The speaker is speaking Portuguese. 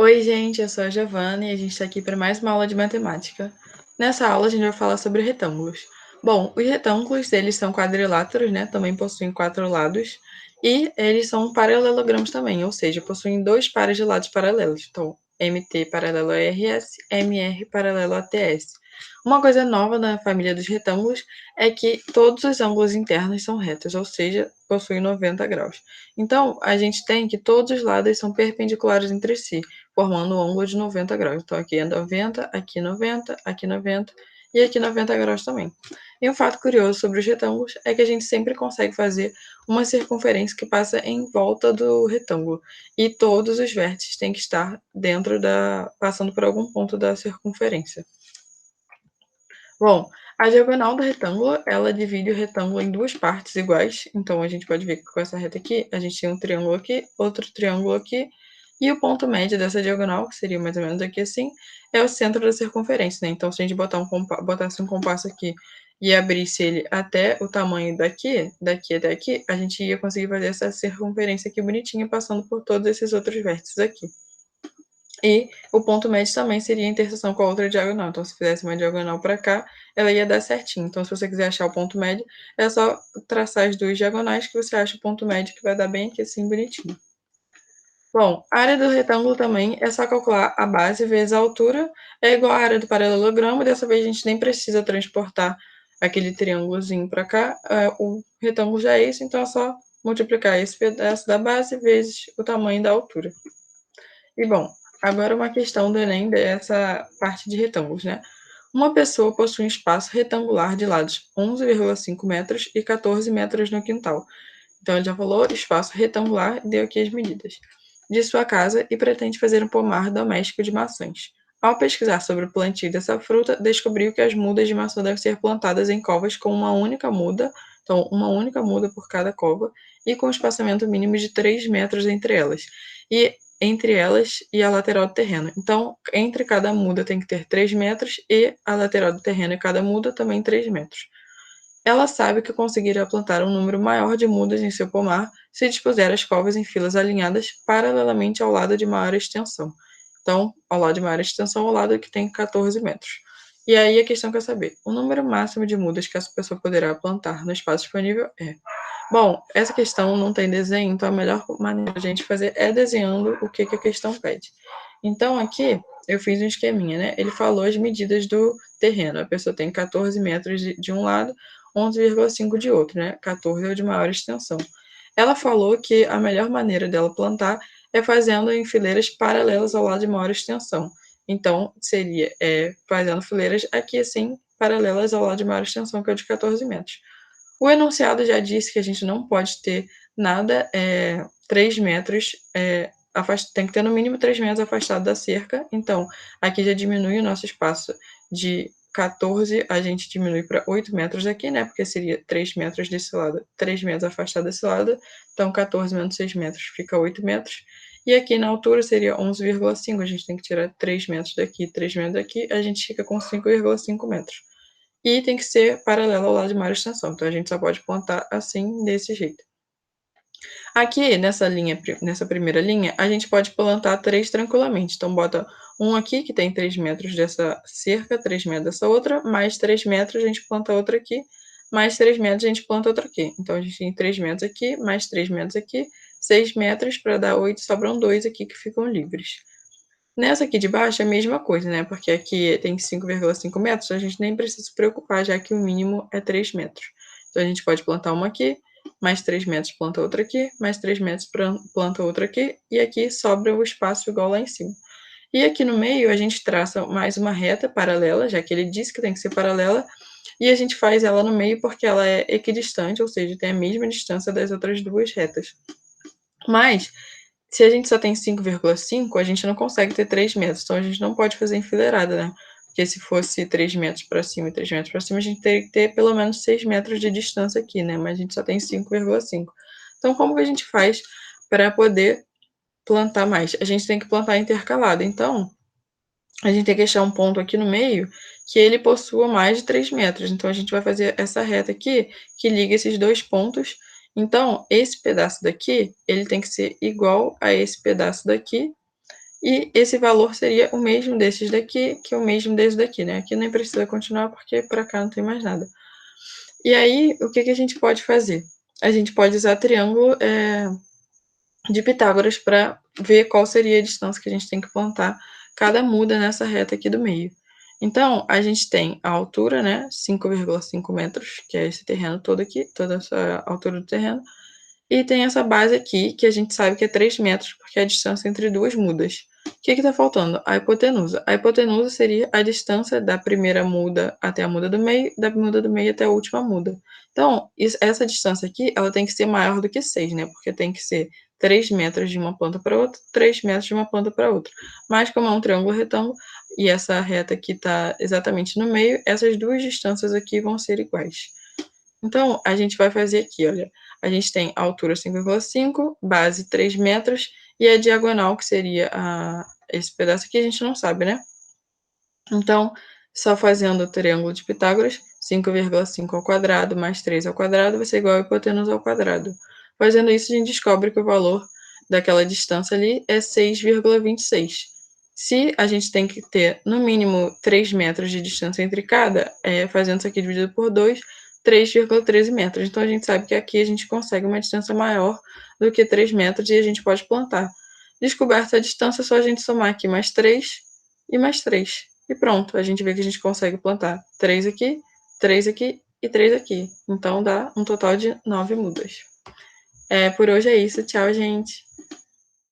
Oi, gente, eu sou a Giovana e a gente está aqui para mais uma aula de matemática. Nessa aula, a gente vai falar sobre retângulos. Bom, os retângulos, eles são quadriláteros, né? Também possuem 4 lados. E eles são paralelogramos também, ou seja, possuem 2 pares de lados paralelos. Então, MT paralelo a RS, MR paralelo a TS. Uma coisa nova na família dos retângulos é que todos os ângulos internos são retos, ou seja, possuem 90 graus. Então, a gente tem que todos os lados são perpendiculares entre si, formando um ângulo de 90 graus. Então, aqui é 90, aqui 90, aqui 90 e aqui 90 graus também. E um fato curioso sobre os retângulos é que a gente sempre consegue fazer uma circunferência que passa em volta do retângulo. E todos os vértices têm que estar passando por algum ponto da circunferência. Bom, a diagonal do retângulo, ela divide o retângulo em 2 partes iguais. Então, a gente pode ver que com essa reta aqui, a gente tem um triângulo aqui, outro triângulo aqui, e o ponto médio dessa diagonal, que seria mais ou menos aqui assim, é o centro da circunferência, né? Então, se a gente botasse um compasso aqui e abrisse ele até o tamanho daqui até aqui, a gente ia conseguir fazer essa circunferência aqui bonitinha, passando por todos esses outros vértices aqui. E o ponto médio também seria a interseção com a outra diagonal. Então, se fizesse uma diagonal para cá, ela ia dar certinho. Então, se você quiser achar o ponto médio, é só traçar as 2 diagonais que você acha o ponto médio, que vai dar bem aqui assim, bonitinho. Bom, a área do retângulo também é só calcular a base vezes a altura, é igual à área do paralelogramo, dessa vez a gente nem precisa transportar aquele triângulozinho para cá, o retângulo já é isso, então é só multiplicar esse pedaço da base vezes o tamanho da altura. E bom, agora uma questão do Enem dessa parte de retângulos, né? Uma pessoa possui um espaço retangular de lados 11,5 metros e 14 metros no quintal. Então, ele já falou espaço retangular e deu aqui as medidas de sua casa e pretende fazer um pomar doméstico de maçãs. Ao pesquisar sobre o plantio dessa fruta, descobriu que as mudas de maçã devem ser plantadas em covas com uma única muda, então uma única muda por cada cova, e com um espaçamento mínimo de 3 metros entre elas e a lateral do terreno. Então, entre cada muda tem que ter 3 metros e a lateral do terreno e cada muda também 3 metros. Ela sabe que conseguirá plantar um número maior de mudas em seu pomar se dispuser as covas em filas alinhadas paralelamente ao lado de maior extensão. Então, ao lado de maior extensão, ao lado que tem 14 metros. E aí a questão quer saber, o número máximo de mudas que essa pessoa poderá plantar no espaço disponível é. Bom, essa questão não tem desenho, então a melhor maneira de a gente fazer é desenhando o que a questão pede. Então, aqui eu fiz um esqueminha, né? Ele falou as medidas do terreno. A pessoa tem 14 metros de um lado, 11,5 de outro, né? 14 é o de maior extensão. Ela falou que a melhor maneira dela plantar é fazendo em fileiras paralelas ao lado de maior extensão. Então, seria fazendo fileiras aqui assim, paralelas ao lado de maior extensão, que é o de 14 metros. O enunciado já disse que a gente não pode ter nada 3 metros, tem que ter no mínimo 3 metros afastado da cerca. Então, aqui já diminui o nosso espaço de 14, a gente diminui para 8 metros aqui, né? Porque seria 3 metros desse lado, 3 metros afastado desse lado. Então, 14 menos 6 metros fica 8 metros. E aqui na altura seria 11,5. A gente tem que tirar 3 metros daqui, 3 metros daqui. A gente fica com 5,5 metros. E tem que ser paralelo ao lado de maior extensão. Então, a gente só pode plantar assim, desse jeito. Aqui, nessa primeira linha, a gente pode plantar 3 tranquilamente. Então, bota um aqui, que tem 3 metros dessa cerca, 3 metros dessa outra, mais 3 metros a gente planta outra aqui, mais 3 metros a gente planta outra aqui. Então, a gente tem 3 metros aqui, mais 3 metros aqui, 6 metros para dar 8, sobram 2 aqui que ficam livres. Nessa aqui de baixo é a mesma coisa, né? Porque aqui tem 5,5 metros, a gente nem precisa se preocupar, já que o mínimo é 3 metros. Então, a gente pode plantar uma aqui, mais 3 metros planta outra aqui, mais 3 metros planta outra aqui, e aqui sobra o espaço igual lá em cima. E aqui no meio a gente traça mais uma reta paralela, já que ele disse que tem que ser paralela, e a gente faz ela no meio porque ela é equidistante, ou seja, tem a mesma distância das outras 2 retas. Mas se a gente só tem 5,5, a gente não consegue ter 3 metros, então a gente não pode fazer enfileirada, né? Porque se fosse 3 metros para cima e 3 metros para cima, a gente teria que ter pelo menos 6 metros de distância aqui, né? Mas a gente só tem 5,5. Então, como que a gente faz para poder plantar mais? A gente tem que plantar intercalado. Então, a gente tem que achar um ponto aqui no meio que ele possua mais de 3 metros. Então, a gente vai fazer essa reta aqui que liga esses 2 pontos. Então, esse pedaço daqui, ele tem que ser igual a esse pedaço daqui. e esse valor seria o mesmo desses daqui, que o mesmo desse daqui, né? Aqui nem precisa continuar, porque para cá não tem mais nada. E aí, o que a gente pode fazer? A gente pode usar triângulo de Pitágoras para ver qual seria a distância que a gente tem que plantar cada muda nessa reta aqui do meio. Então, a gente tem a altura, né, 5,5 metros, que é esse terreno todo aqui, toda essa altura do terreno, e tem essa base aqui, que a gente sabe que é 3 metros, porque é a distância entre duas mudas. O que está faltando? A hipotenusa. A hipotenusa seria a distância da primeira muda até a muda do meio, da muda do meio até a última muda. Então, essa distância aqui, ela tem que ser maior do que 6, né? Porque tem que ser 3 metros de uma planta para outra, 3 metros de uma planta para outra. Mas como é um triângulo retângulo, e essa reta aqui está exatamente no meio, essas duas distâncias aqui vão ser iguais. Então, a gente vai fazer aqui, olha, a gente tem a altura 5,5, base 3 metros, e a diagonal, que seria esse pedaço aqui, a gente não sabe, né? Então, só fazendo o triângulo de Pitágoras, 5,5 ao quadrado mais 3 ao quadrado vai ser igual a hipotenusa ao quadrado. Fazendo isso, a gente descobre que o valor daquela distância ali é 6,26. Se a gente tem que ter, no mínimo, 3 metros de distância entre cada, fazendo isso aqui dividido por 2, 3,13 metros. Então, a gente sabe que aqui a gente consegue uma distância maior do que 3 metros e a gente pode plantar. Descoberta a distância, é só a gente somar aqui mais 3 e mais 3. E pronto, a gente vê que a gente consegue plantar 3 aqui, 3 aqui e 3 aqui. Então, dá um total de 9 mudas. Por hoje é isso. Tchau, gente!